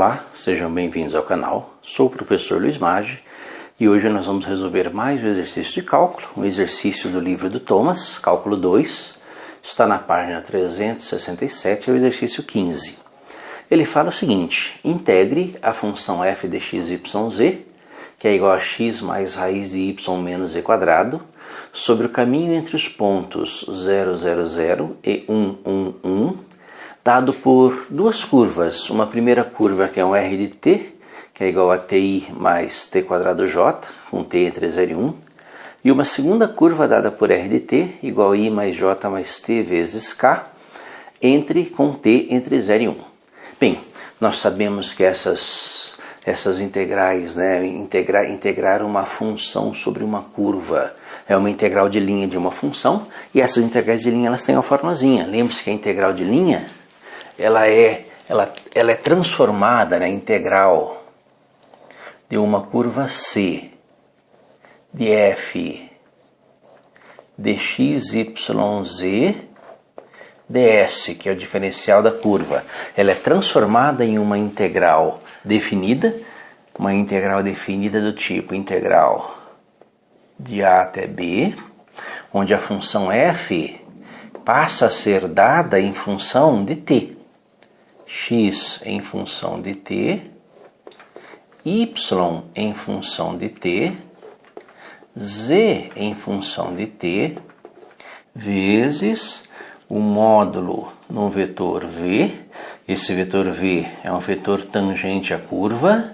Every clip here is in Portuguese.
Olá, sejam bem-vindos ao canal. Sou o professor Luiz Maggi e hoje nós vamos resolver mais um exercício de cálculo, um exercício do livro do Thomas, cálculo 2, está na página 367, é o exercício 15. Ele fala o seguinte: integre a função f de x, y, z, que é igual a x mais raiz de y menos z quadrado, sobre o caminho entre os pontos 0, 0, 0 e 1, 1, 1, dado por duas curvas. Uma primeira curva que é um r de t, que é igual a ti mais t quadrado j, com t entre 0 e 1, e uma segunda curva dada por r de t, igual a i mais j mais t vezes k, com t entre 0 e 1. Bem, nós sabemos que essas integrais, né, integrar uma função sobre uma curva, é uma integral de linha de uma função, e essas integrais de linha elas têm uma formazinha. Lembre-se que a integral de linha ela é transformada na integral de uma curva C de f de x, y, z ds, que é o diferencial da curva. Ela é transformada em uma integral definida do tipo integral de a até b, onde a função f passa a ser dada em função de t. X em função de t, y em função de t, z em função de t, vezes o módulo no vetor v. Esse vetor v é um vetor tangente à curva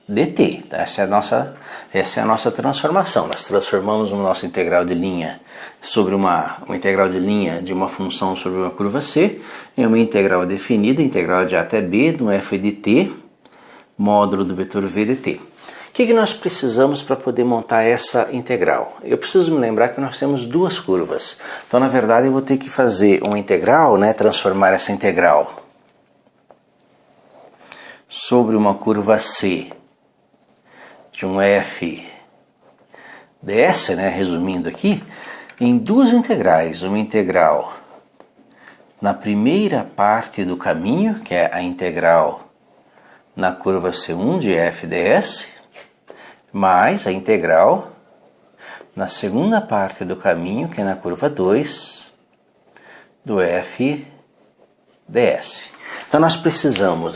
dt. Essa é a nossa transformação. Nós transformamos o nosso integral de linha sobre uma integral de linha de uma função sobre uma curva C em uma integral definida, integral de a até b, do f de t, módulo do vetor v dt. O que nós precisamos para poder montar essa integral? Eu preciso me lembrar que nós temos duas curvas. Então, na verdade, eu vou ter que fazer uma integral, né, transformar essa integral sobre uma curva C de um f ds, né, resumindo aqui, em duas integrais. Uma integral na primeira parte do caminho, que é a integral na curva C1 de f ds, mais a integral na segunda parte do caminho, que é na curva 2 do f ds. Então nós precisamos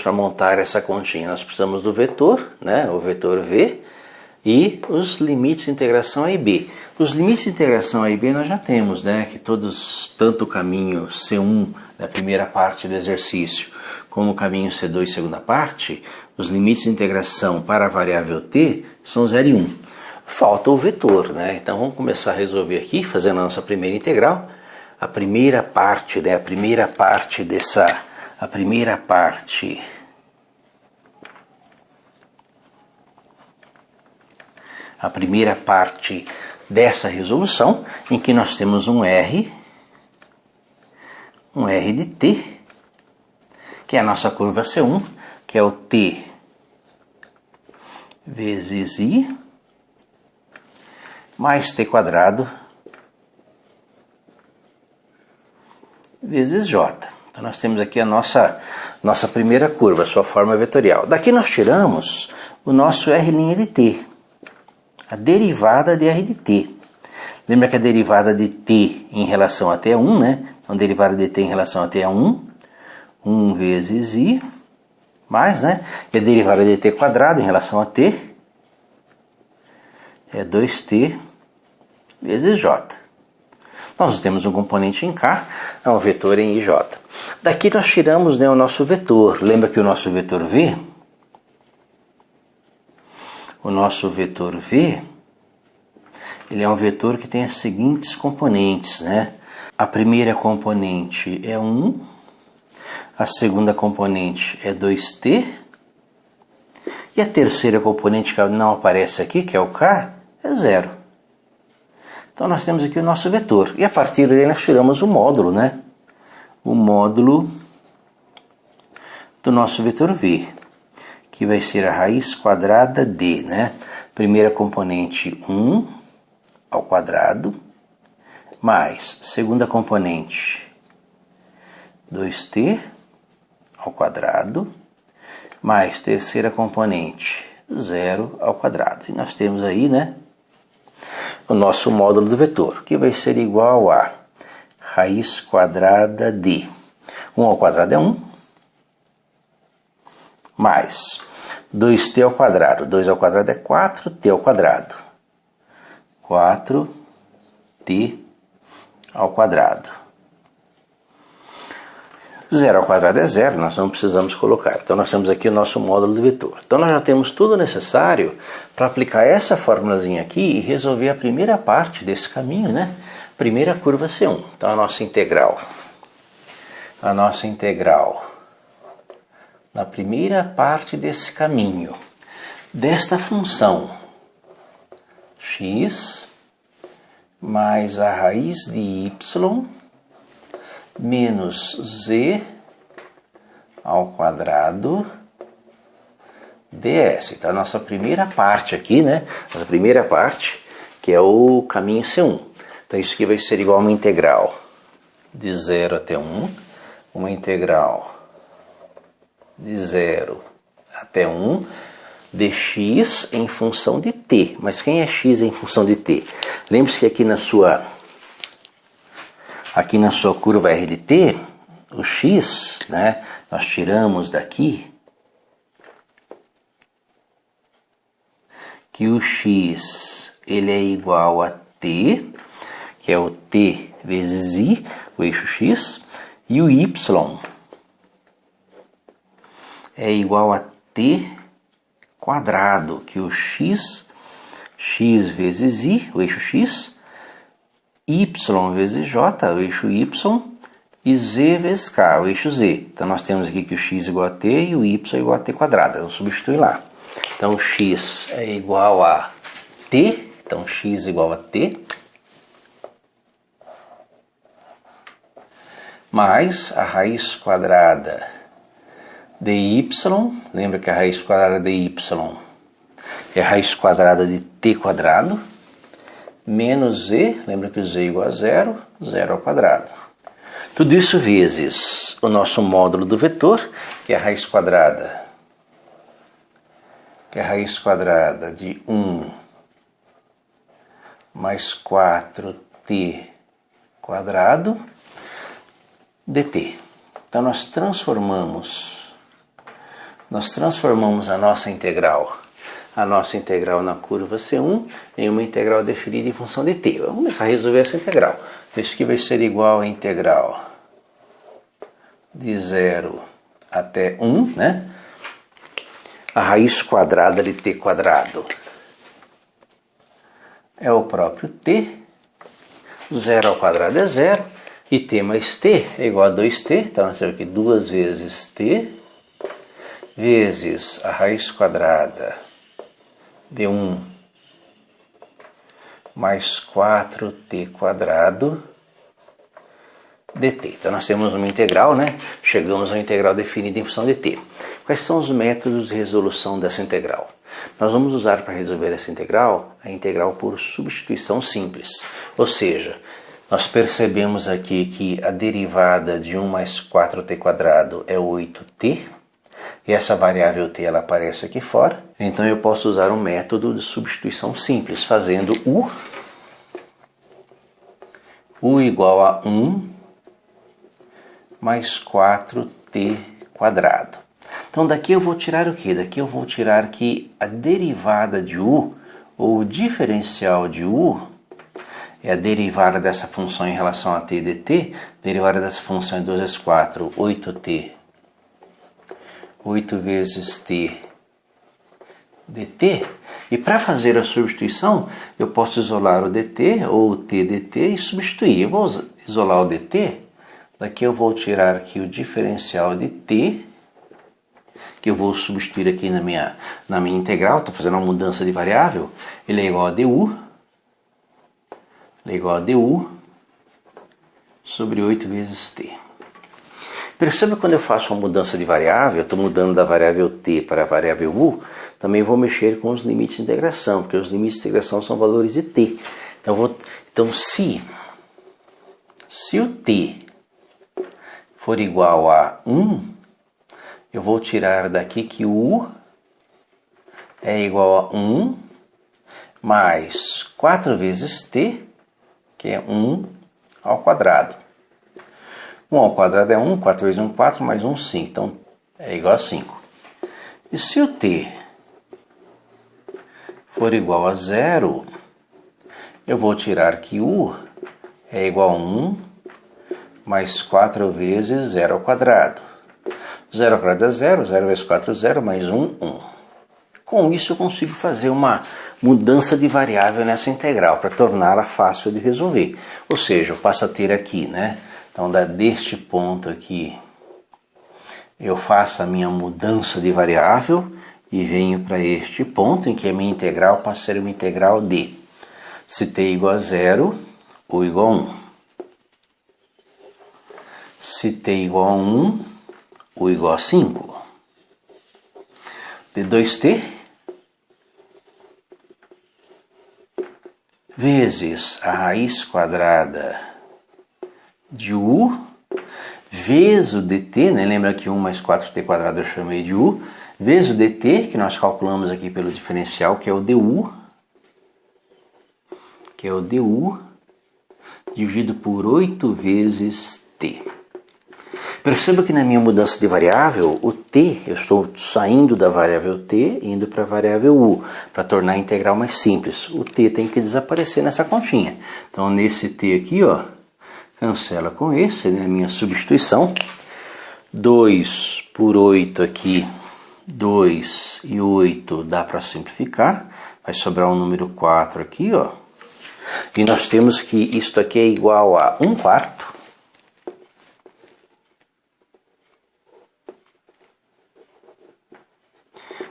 para montar essa continha, nós precisamos do vetor, né, o vetor v, e os limites de integração a e b. Os limites de integração a e b nós já temos, né, que tanto o caminho C1 da primeira parte do exercício, como o caminho C2 segunda parte, os limites de integração para a variável t são 0 e 1. Falta o vetor, né? Então vamos começar a resolver aqui, fazendo a nossa primeira integral. A primeira parte dessa resolução, em que nós temos um r de t, que é a nossa curva C1, que é o t vezes i mais t quadrado vezes j. Então nós temos aqui a nossa primeira curva, a sua forma vetorial. Daqui nós tiramos o nosso r' de t, a derivada de r de t. Lembra que a derivada de t em relação a t é 1, né? Então a derivada de t em relação a t é 1, 1 vezes i, mais, né? E a derivada de t quadrado em relação a t é 2t vezes j. Nós temos um componente em k, é um vetor em ij. Daqui nós tiramos, né, o nosso vetor. Lembra que o nosso vetor v, ele é um vetor que tem as seguintes componentes, né? A primeira componente é 1, a segunda componente é 2t, e a terceira componente que não aparece aqui, que é o k, é 0. Então nós temos aqui o nosso vetor, e a partir dele nós tiramos o módulo, né? O módulo do nosso vetor v, que vai ser a raiz quadrada de, né? Primeira componente 1 ao quadrado, mais segunda componente 2t ao quadrado, mais terceira componente, 0 ao quadrado. E nós temos aí, né, o nosso módulo do vetor, que vai ser igual a raiz quadrada de 1 ao quadrado é 1, mais 2t ao quadrado. 2 ao quadrado é 4t ao quadrado. 4t ao quadrado. 0 ao quadrado é 0, nós não precisamos colocar. Então nós temos aqui o nosso módulo do vetor. Então nós já temos tudo necessário para aplicar essa formulazinha aqui e resolver a primeira parte desse caminho, né? Primeira curva C1. Então a nossa integral na primeira parte desse caminho, desta função x mais a raiz de y menos z ao quadrado ds. Então a nossa primeira parte aqui, né? Nossa primeira parte, que é o caminho C1. Então isso aqui vai ser igual a uma integral de 0 até 1, uma integral de 0 até 1 de x em função de t. Mas quem é x em função de t? Lembre-se que aqui na sua curva R de t, o x, né, nós tiramos daqui que o x ele é igual a t, que é o t vezes i, o eixo x, e o y é igual a t quadrado, que o x vezes i, o eixo x, y vezes j, o eixo y, e z vezes k, o eixo z. Então nós temos aqui que o x é igual a t e o y é igual a t quadrado. Eu substituo lá. Então x é igual a t, então x é igual a t, mais a raiz quadrada de y, lembra que a raiz quadrada de y é a raiz quadrada de t quadrado, menos z, lembra que z é igual a 0, 0 ao quadrado. Tudo isso vezes o nosso módulo do vetor, que é a raiz quadrada de 1 mais 4t quadrado dt. Então nós transformamos a nossa integral na curva C1 em uma integral definida em função de t. Vamos começar a resolver essa integral. Então isso aqui vai ser igual a integral de 0 até 1, né? A raiz quadrada de t quadrado é o próprio t, 0 ao quadrado é 0, e t mais t é igual a 2t, então nós temos aqui 2 vezes t, vezes a raiz quadrada de 1 mais 4t quadrado dt. Então nós temos uma integral, né? Chegamos a uma integral definida em função de t. Quais são os métodos de resolução dessa integral? Nós vamos usar para resolver essa integral a integral por substituição simples. Ou seja, nós percebemos aqui que a derivada de 1 mais 4t quadrado é 8t. E essa variável t ela aparece aqui fora. Então eu posso usar um método de substituição simples, fazendo u igual a 1 mais 4t quadrado. Então daqui eu vou tirar o quê? Daqui eu vou tirar que a derivada de u, ou o diferencial de u, é a derivada dessa função em relação a t dt. Derivada dessa função é 2 vezes 4, 8t. 8 vezes t dt. E para fazer a substituição, eu posso isolar o dt ou o t dt e substituir. Eu vou isolar o dt, daqui eu vou tirar aqui o diferencial de t, que eu vou substituir aqui na minha integral, estou fazendo uma mudança de variável, ele é igual a du, sobre 8 vezes t. Perceba que quando eu faço uma mudança de variável, estou mudando da variável t para a variável u, também vou mexer com os limites de integração, porque os limites de integração são valores de t. Então se o t for igual a 1, eu vou tirar daqui que u é igual a 1 mais 4 vezes t, que é 1 ao quadrado. 1 ao quadrado é 1, 4 vezes 1, 4, mais 1, 5. Então, é igual a 5. E se o t for igual a 0, eu vou tirar que u é igual a 1 mais 4 vezes 0 ao quadrado. 0 ao quadrado é 0, 0 vezes 4 é 0, mais 1, 1. Com isso eu consigo fazer uma mudança de variável nessa integral, para torná-la fácil de resolver. Ou seja, eu passo a ter aqui, né? Então, deste ponto aqui, eu faço a minha mudança de variável e venho para este ponto em que a minha integral passa a ser uma integral de se t igual a 0, u igual a 1. Se t igual a 1, u igual a 5. De 2t vezes a raiz quadrada de u vezes o dt, né? Lembra que 1 mais 4t quadrado eu chamei de u, vezes o dt, que nós calculamos aqui pelo diferencial, que é o du, dividido por 8 vezes t. Perceba que na minha mudança de variável, o t, eu estou saindo da variável t e indo para a variável u, para tornar a integral mais simples. O t tem que desaparecer nessa continha. Então, nesse t aqui, ó, cancela com esse, né, a minha substituição. 2 por 8 aqui, 2 e 8 dá para simplificar. Vai sobrar um número 4 aqui, ó. E nós temos que isto aqui é igual a 1/4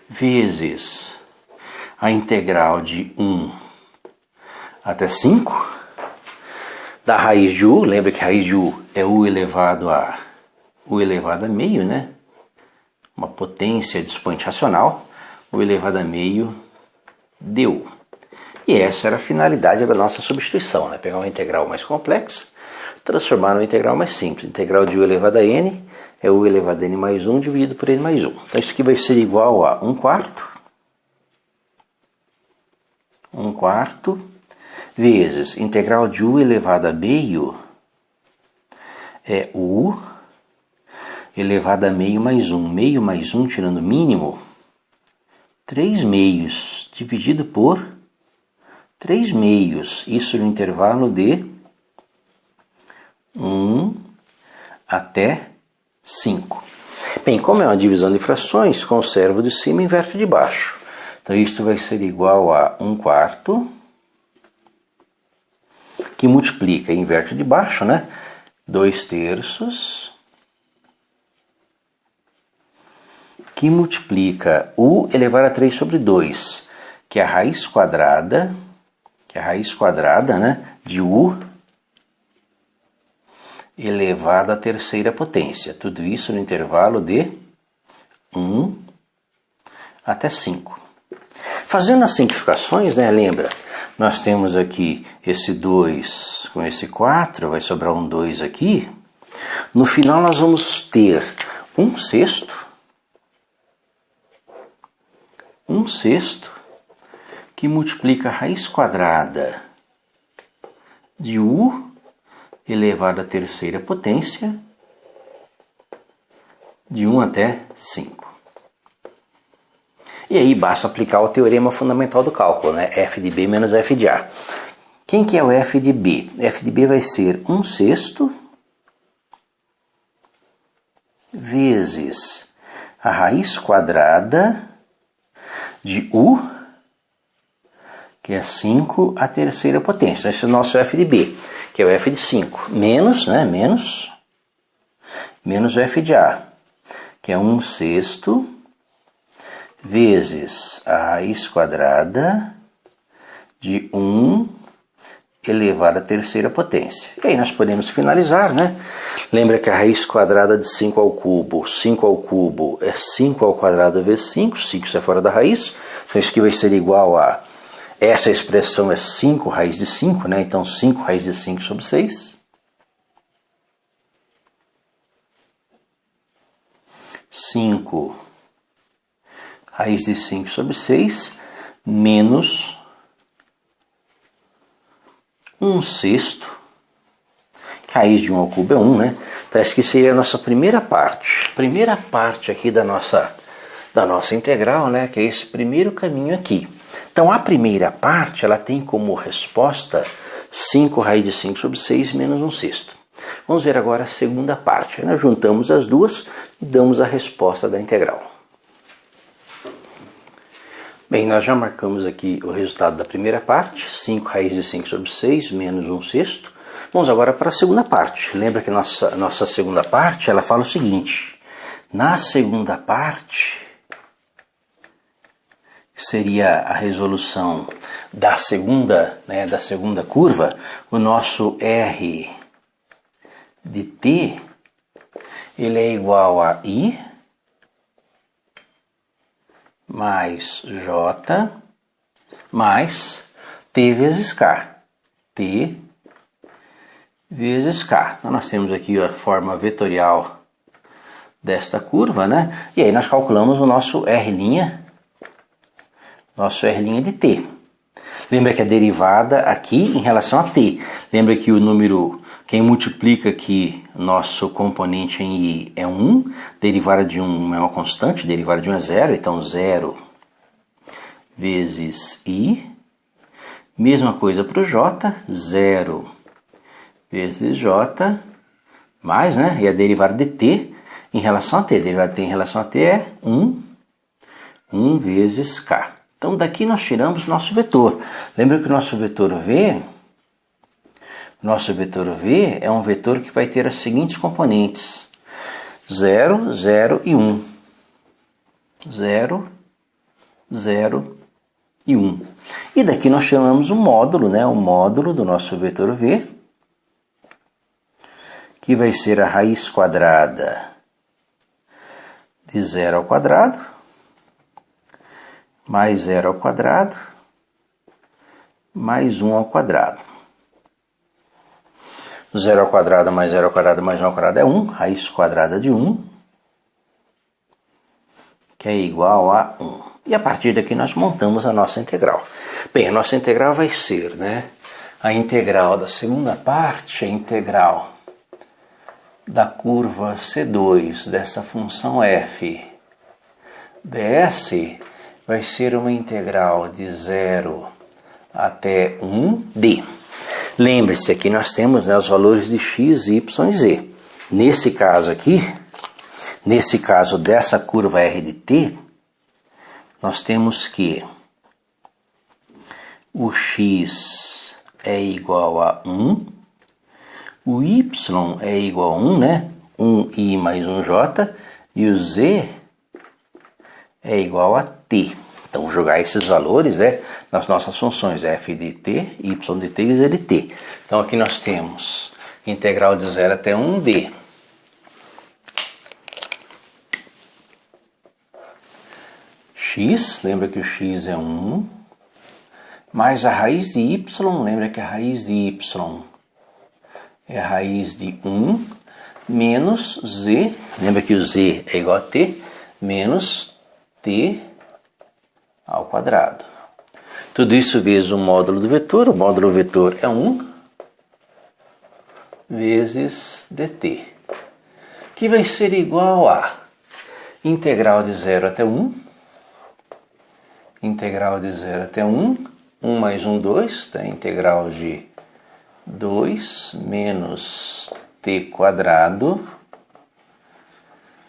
vezes a integral de 1 até 5 da raiz de u. Lembra que a raiz de u é u elevado a meio, né? Uma potência de expoente racional, u elevado a meio du. E essa era a finalidade da nossa substituição, né? Pegar uma integral mais complexa, transformar numa integral mais simples. Integral de u elevado a n é u elevado a n mais 1 dividido por n mais 1. Então isso aqui vai ser igual a 1/4 vezes integral de u elevado a meio é u elevado a meio mais 1. Meio mais 1 tirando o mínimo, 3 meios dividido por 3 meios. Isso no intervalo de 1 até 5. Bem, como é uma divisão de frações, conservo de cima e inverto de baixo. Então isso vai ser igual a 1/4, que multiplica e inverte de baixo, né? 2/3, que multiplica u elevado a 3 sobre 2, que é a raiz quadrada, né, de u elevado à terceira potência. Tudo isso no intervalo de 1 até 5. Fazendo as simplificações, né, lembra? Nós temos aqui esse 2 com esse 4, vai sobrar um 2 aqui. No final nós vamos ter 1/6 que multiplica a raiz quadrada de u elevado à terceira potência de 1 até 5. E aí basta aplicar o teorema fundamental do cálculo, né? F de B menos F de A. Quem que é o F de B? F de B vai ser 1/6 vezes a raiz quadrada de U, que é 5 à terceira potência. Esse é o nosso F de B, que é o F de 5, menos o F de A, que é 1/6 vezes a raiz quadrada de 1 elevado à terceira potência. E aí nós podemos finalizar, né? Lembra que a raiz quadrada de 5 ao cubo é 5 ao quadrado vezes 5, 5 sai fora da raiz, então isso aqui vai ser igual a, essa expressão é 5 raiz de 5, né? Então 5 raiz de 5 sobre 6. 5 raiz de 5 sobre 6 menos 1/6. Raiz de 1 ao cubo é 1, né? Então essa aqui seria a nossa primeira parte. Primeira parte aqui da nossa integral, né? Que é esse primeiro caminho aqui. Então a primeira parte, ela tem como resposta 5 raiz de 5 sobre 6 menos 1/6. Vamos ver agora a segunda parte. Aí nós juntamos as duas e damos a resposta da integral. Bem, nós já marcamos aqui o resultado da primeira parte, 5 raiz de 5 sobre 6 menos 1/6. Vamos agora para a segunda parte. Lembra que nossa segunda parte, ela fala o seguinte. Na segunda parte, que seria a resolução da segunda curva, o nosso R de t, ele é igual a I mais J mais T vezes K. T vezes K. Então nós temos aqui a forma vetorial desta curva, né? E aí nós calculamos o nosso R', de t. Lembra que a derivada aqui em relação a t. Lembra que o número, quem multiplica aqui nosso componente em i é 1, derivada de 1 é uma constante, derivada de 1 é 0, então 0 vezes i. Mesma coisa para o j, 0 vezes j, mais, né? E a derivada de t em relação a t. A derivada de t em relação a t é 1 vezes k. Então daqui nós tiramos nosso vetor. Lembra que o nosso vetor V é um vetor que vai ter as seguintes componentes: 0, 0 e 1. 0, 0 e 1. E daqui nós chamamos o módulo, né? O módulo do nosso vetor V, que vai ser a raiz quadrada de 0 ao quadrado, mais 0 ao quadrado, mais 1 ao quadrado. 0 ao quadrado mais 0 ao quadrado mais 1 ao quadrado é 1, raiz quadrada de 1, que é igual a 1. E a partir daqui nós montamos a nossa integral. Bem, a nossa integral vai ser, né, a integral da segunda parte, a integral da curva C2 dessa função f ds, vai ser uma integral de 0 até 1d. Lembre-se, aqui nós temos, né, os valores de x, y e z. Nesse caso aqui, nesse caso dessa curva r de t, nós temos que o x é igual a 1, o y é igual a 1, né? 1i mais 1j, e o z é igual a t. Então, jogar esses valores, né, nas nossas funções f de t, y de t e z de t. Então, aqui nós temos integral de 0 até 1d. X, lembra que o x é 1, mais a raiz de y, lembra que a raiz de y é a raiz de 1, menos z, lembra que o z é igual a t, menos t ao quadrado. Tudo isso vezes o módulo do vetor. O módulo do vetor é 1 vezes dt, que vai ser igual a integral de 0 até 1, integral de 0 até 1, 1 mais 1, 2, tá? Integral de 2 menos t quadrado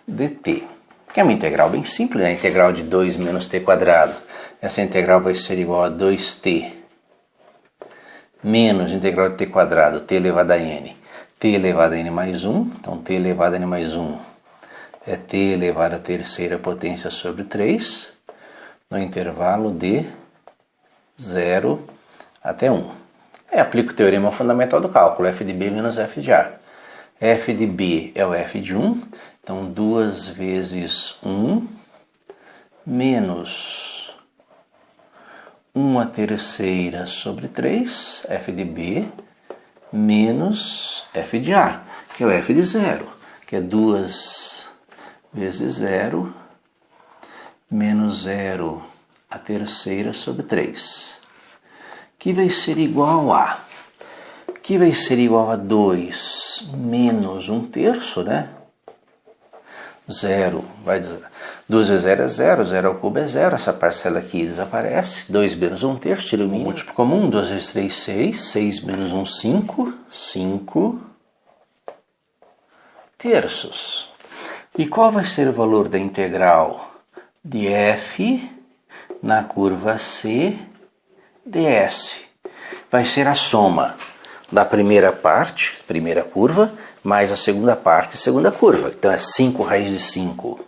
dt, que é uma integral bem simples, né? Integral de 2 menos t quadrado. Essa integral vai ser igual a 2t menos integral de t quadrado, t elevado a n. T elevado a n mais 1, então t elevado a n mais 1 é t elevado a terceira potência sobre 3, no intervalo de 0 até 1. Aplica o teorema fundamental do cálculo, f de b menos f de a. F de b é o f de 1, então 2 vezes 1 menos 1 a terceira sobre 3, f de b, menos f de a, que é o f de 0, que é 2 vezes 0 menos 0 a terceira sobre 3, que vai ser igual a... que vai ser igual a 2 menos 1/3, né? 0, 2 vezes 0 é 0, 0 ao cubo é 0, essa parcela aqui desaparece, 2 menos 1/3, tira o mínimo, múltiplo comum, 2 vezes 3, 6, 6 menos 1, 5, 5 terços. E qual vai ser o valor da integral de f na curva C ds? Vai ser a soma da primeira parte, primeira curva, mais a segunda parte, segunda curva. Então é 5 raiz de 5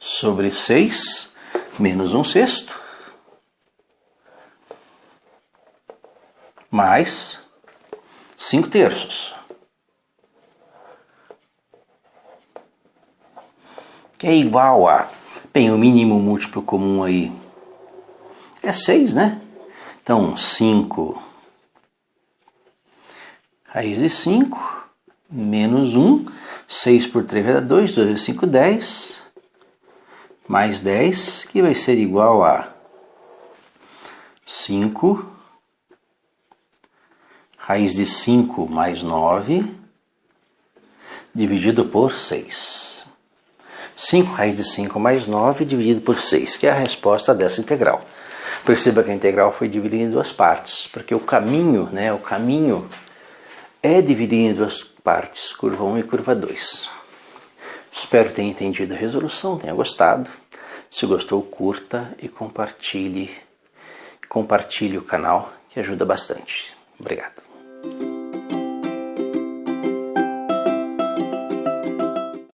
sobre 6 menos 1/6 mais 5 terços. Que é igual a... Bem, o mínimo múltiplo comum aí é 6, né? Então, 5 raiz de 5 menos 1. 6 por 3 vai dar 2. 2 vezes 5, 10. Mais 10, que vai ser igual a 5 raiz de 5 mais 9 dividido por 6. 5 raiz de 5 mais 9 dividido por 6, que é a resposta dessa integral. Perceba que a integral foi dividida em duas partes, porque o caminho é dividido em duas partes, curva 1 e curva 2. Espero que tenha entendido a resolução, tenha gostado. Se gostou, curta e compartilhe o canal, que ajuda bastante. Obrigado.